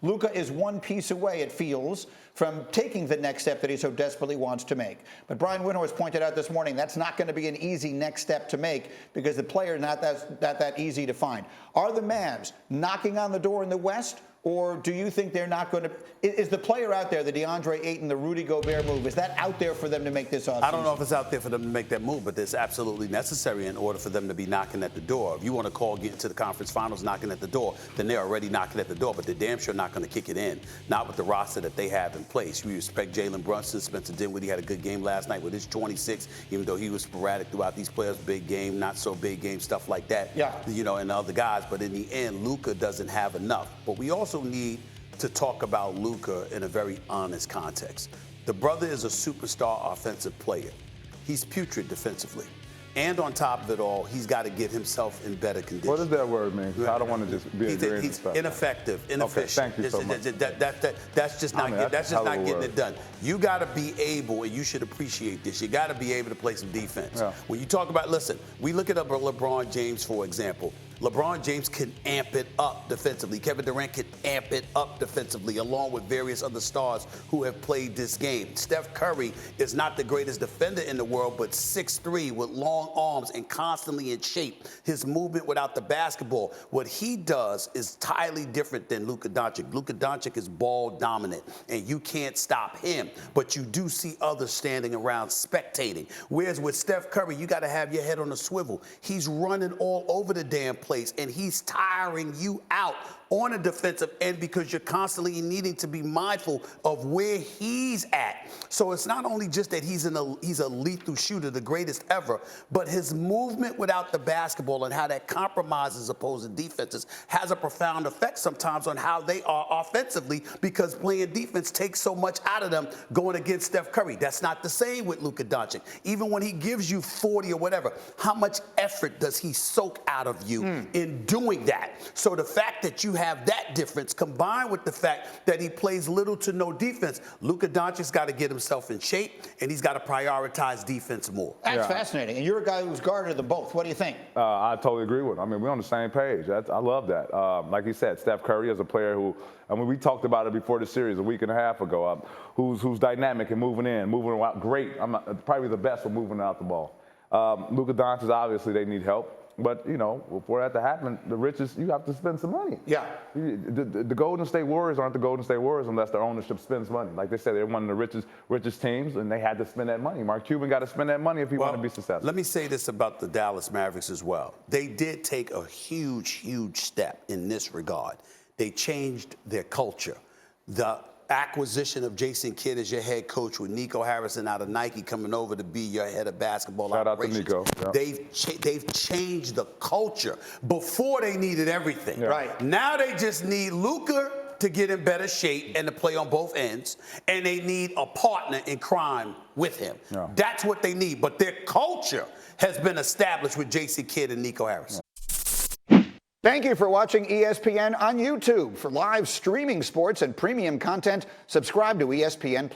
Luka is one piece away, it feels, from taking the next step that he so desperately wants to make. But Brian Windhorst pointed out this morning that's not going to be an easy next step to make because the player is not that easy to find. Are the Mavs knocking on the door in the West? Or do you think they're not going to? Is the player out there, the DeAndre Ayton, the Rudy Gobert move, is that out there for them to make this offseason? I don't know if it's out there for them to make that move, but it's absolutely necessary in order for them to be knocking at the door. If you want to call getting to the conference finals knocking at the door, then they're already knocking at the door, but they're damn sure not going to kick it in, not with the roster that they have in place. We respect Jalen Brunson. Spencer Dinwiddie had a good game last night with his 26, even though he was sporadic throughout these players, big game, not so big game, stuff like that. Yeah. You know, and the other guys. But in the end, Luka doesn't have enough. But we also need to talk about Luka in a very honest context. The brother is a superstar offensive player. He's putrid defensively. And on top of it all, he's got to get himself in better condition. What does that word mean? I don't want to just be agreeing. He's ineffective, inefficient. Okay, thank you so much. That's just not getting it done. You got to be able, and you should appreciate this, you got to be able to play some defense. Yeah. When you talk about, listen, we look at LeBron James, for example. LeBron James can amp it up defensively. Kevin Durant can amp it up defensively, along with various other stars who have played this game. Steph Curry is not the greatest defender in the world, but 6'3" with long arms and constantly in shape. His movement without the basketball, what he does is entirely different than Luka Doncic. Luka Doncic is ball dominant, and you can't stop him. But you do see others standing around spectating. Whereas with Steph Curry, you got to have your head on a swivel. He's running all over the damn place. And he's tiring you out on a defensive end because you're constantly needing to be mindful of where he's at. So it's not only just that he's a lethal shooter, the greatest ever, but his movement without the basketball and how that compromises opposing defenses has a profound effect sometimes on how they are offensively because playing defense takes so much out of them going against Steph Curry. That's not the same with Luka Doncic. Even when he gives you 40 or whatever, how much effort does he soak out of you in doing that? So the fact that you have that difference combined with the fact that he plays little to no defense, Luka Doncic's got to get himself in shape and he's got to prioritize defense more. That's fascinating. And you're a guy who's guarded them both. What do you think? I totally agree with him. I mean, we're on the same page. I love that. Like you said, Steph Curry is a player who, I mean, we talked about it before the series a week and a half ago, who's dynamic and moving out great. Probably the best for moving out the ball. Luka Doncic, obviously, they need help. But, you know, for that to happen, the richest, you have to spend some money. Yeah. The Golden State Warriors aren't the Golden State Warriors unless their ownership spends money. Like they said, they're one of the richest teams, and they had to spend that money. Mark Cuban got to spend that money if he wanted to be successful. Let me say this about the Dallas Mavericks as well. They did take a huge, huge step in this regard. They changed their culture. The acquisition of Jason Kidd as your head coach with Nico Harrison out of Nike coming over to be your head of basketball operations. Shout out to Nico. Yeah. They've changed the culture. Before they needed everything. Yeah. Right. Now they just need Luka to get in better shape and to play on both ends, and they need a partner in crime with him. Yeah. That's what they need. But their culture has been established with Jason Kidd and Nico Harrison. Yeah. Thank you for watching ESPN on YouTube. For live streaming sports and premium content, subscribe to ESPN+.